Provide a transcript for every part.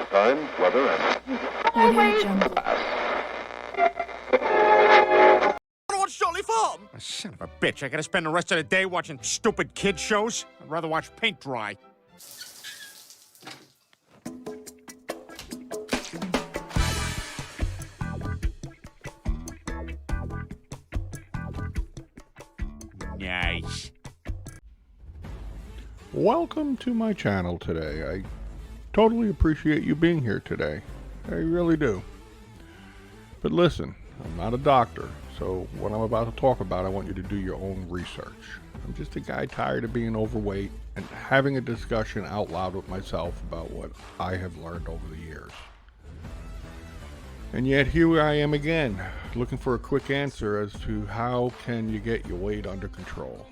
time, weather, and... Audio Jungle. What's Jolly Farm? Son of a bitch, I gotta spend the rest of the day watching stupid kid shows? I'd rather watch paint dry. Nice. Welcome to my channel today. I totally appreciate you being here today. I really do. But listen, I'm not a doctor, so what I'm about to talk about, I want you to do your own research. I'm just a guy tired of being overweight and having a discussion out loud with myself about what I have learned over the years. And yet here I am again, looking for a quick answer as to how can you get your weight under control.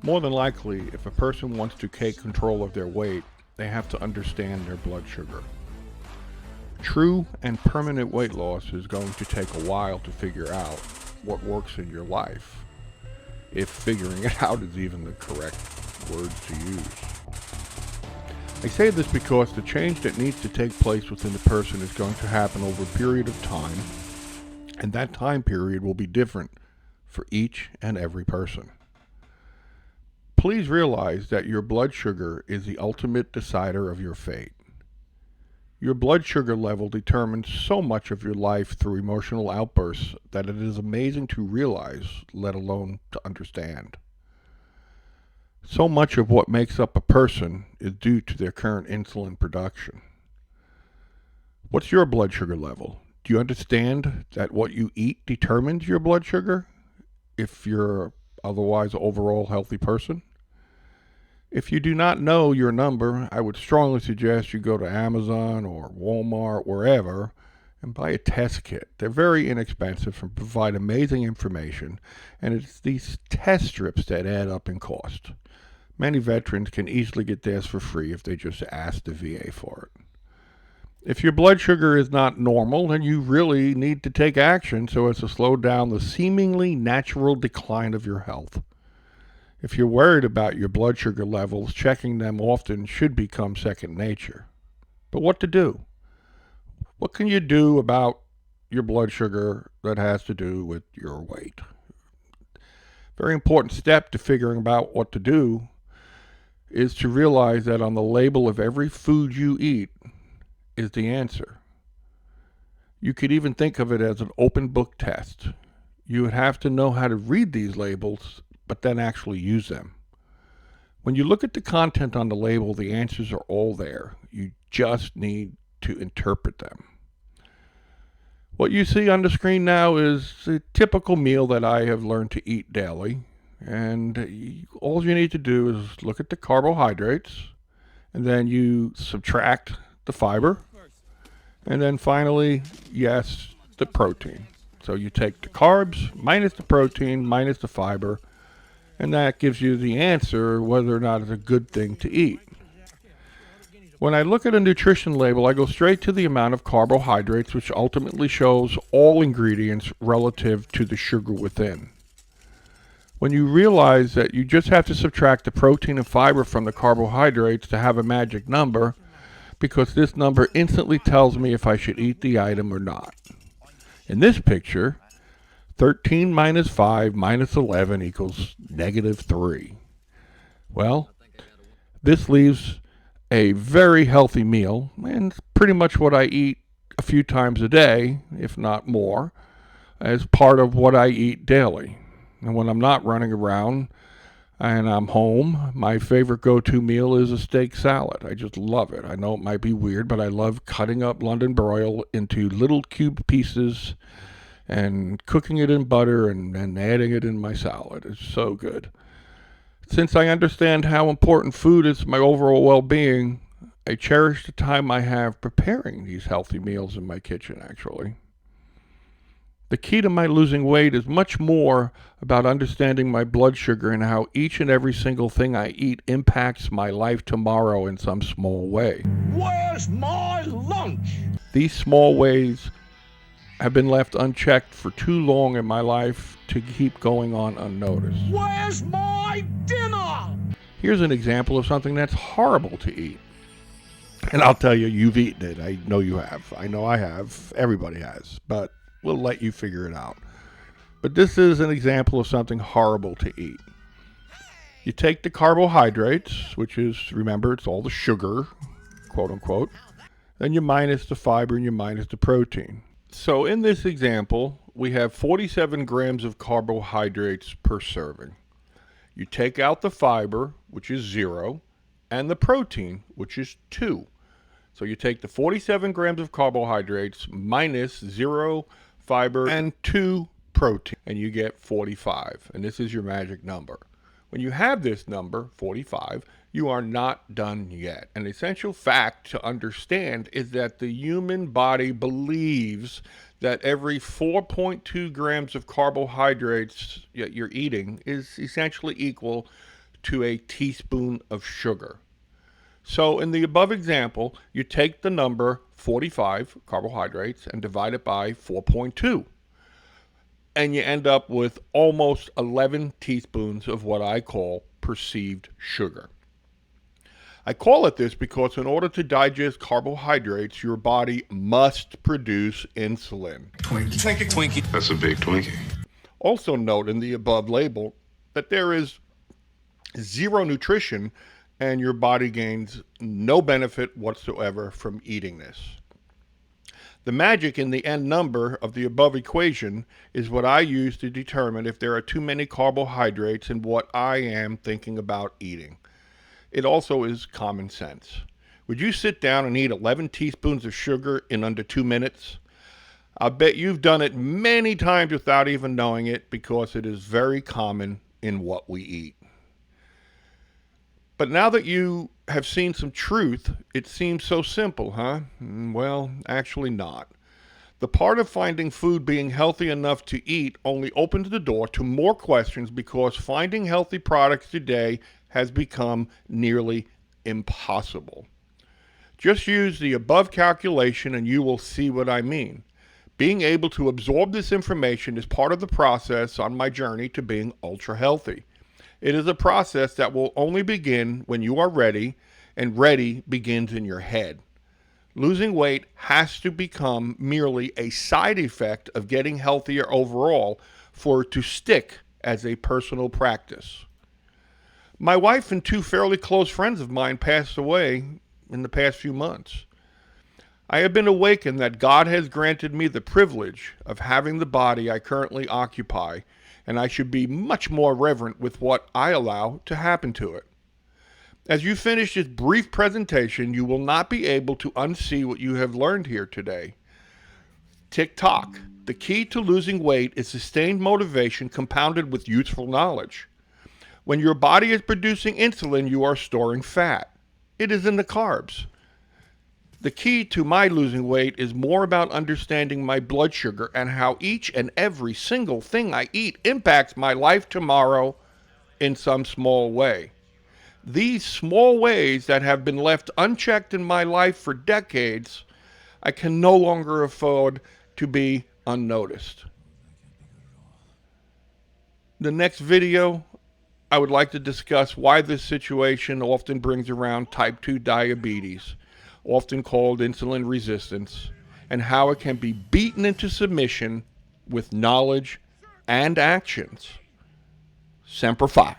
More than likely, if a person wants to take control of their weight, they have to understand their blood sugar. True and permanent weight loss is going to take a while to figure out what works in your life, if figuring it out is even the correct words to use. I say this because the change that needs to take place within the person is going to happen over a period of time, and that time period will be different for each and every person. Please realize that your blood sugar is the ultimate decider of your fate. Your blood sugar level determines so much of your life through emotional outbursts that it is amazing to realize, let alone to understand. So much of what makes up a person is due to their current insulin production. What's your blood sugar level? Do you understand that what you eat determines your blood sugar if you're otherwise overall healthy person? If you do not know your number, I would strongly suggest you go to Amazon or Walmart, wherever, and buy a test kit. They're very inexpensive and provide amazing information, and it's these test strips that add up in cost. Many veterans can easily get theirs for free if they just ask the VA for it. If your blood sugar is not normal, then you really need to take action so as to slow down the seemingly natural decline of your health. If you're worried about your blood sugar levels, checking them often should become second nature. But what to do? What can you do about your blood sugar that has to do with your weight? Very important step to figuring out what to do is to realize that on the label of every food you eat is the answer. You could even think of it as an open book test. You would have to know how to read these labels, but then actually use them. When you look at the content on the label, the answers are all there. You just need to interpret them. What you see on the screen now is a typical meal that I have learned to eat daily. And all you need to do is look at the carbohydrates, and then you subtract the fiber, and then finally, yes, the protein. So you take the carbs minus the protein minus the fiber, and that gives you the answer whether or not it's a good thing to eat. When I look at a nutrition label, I go straight to the amount of carbohydrates, which ultimately shows all ingredients relative to the sugar within. When you realize that you just have to subtract the protein and fiber from the carbohydrates to have a magic number, because this number instantly tells me if I should eat the item or not. In this picture, 13 minus 5 minus 11 equals -3. Well, this leaves a very healthy meal, and it's pretty much what I eat a few times a day, if not more, as part of what I eat daily. And when I'm not running around and I'm home, my favorite go-to meal is a steak salad. I just love it. I know it might be weird, but I love cutting up London broil into little cube pieces and cooking it in butter and adding it in my salad. It's so good. Since I understand how important food is to my overall well-being, I cherish the time I have preparing these healthy meals in my kitchen, actually. The key to my losing weight is much more about understanding my blood sugar and how each and every single thing I eat impacts my life tomorrow in some small way. Where's my lunch? These small ways have been left unchecked for too long in my life to keep going on unnoticed. Where's my dinner? Here's an example of something that's horrible to eat. And I'll tell you, you've eaten it. I know you have. I know I have. Everybody has. But we'll let you figure it out. But this is an example of something horrible to eat. You take the carbohydrates, which is, remember, it's all the sugar, quote unquote. Then you minus the fiber and you minus the protein. So in this example, we have 47 grams of carbohydrates per serving. You take out the fiber, which is 0, and the protein, which is 2. So you take the 47 grams of carbohydrates minus 0 fiber and 2 protein, and you get 45. And this is your magic number. When you have this number, 45, you are not done yet. An essential fact to understand is that the human body believes that every 4.2 grams of carbohydrates that you're eating is essentially equal to a teaspoon of sugar. So in the above example, you take the number 45 carbohydrates and divide it by 4.2. And you end up with almost 11 teaspoons of what I call perceived sugar. I call it this because in order to digest carbohydrates, your body must produce insulin. Twinkie. That's a big Twinkie. Also note in the above label that there is zero nutrition and your body gains no benefit whatsoever from eating this. The magic in the end number of the above equation is what I use to determine if there are too many carbohydrates in what I am thinking about eating. It also is common sense. Would you sit down and eat 11 teaspoons of sugar in under 2 minutes? I bet you've done it many times without even knowing it because it is very common in what we eat. But now that you have seen some truth, it seems so simple, huh? Well, actually not. The part of finding food being healthy enough to eat only opens the door to more questions because finding healthy products today has become nearly impossible. Just use the above calculation and you will see what I mean. Being able to absorb this information is part of the process on my journey to being ultra healthy. It is a process that will only begin when you are ready, and ready begins in your head. Losing weight has to become merely a side effect of getting healthier overall for it to stick as a personal practice. My wife and 2 fairly close friends of mine passed away in the past few months. I have been awakened that God has granted me the privilege of having the body I currently occupy, and I should be much more reverent with what I allow to happen to it. As you finish this brief presentation, you will not be able to unsee what you have learned here today. Tick-tock. The key to losing weight is sustained motivation compounded with useful knowledge. When your body is producing insulin, you are storing fat. It is in the carbs. The key to my losing weight is more about understanding my blood sugar and how each and every single thing I eat impacts my life tomorrow in some small way. These small ways that have been left unchecked in my life for decades, I can no longer afford to be unnoticed. The next video, I would like to discuss why this situation often brings around type 2 diabetes, often called insulin resistance, and how it can be beaten into submission with knowledge and actions. Semper Fi.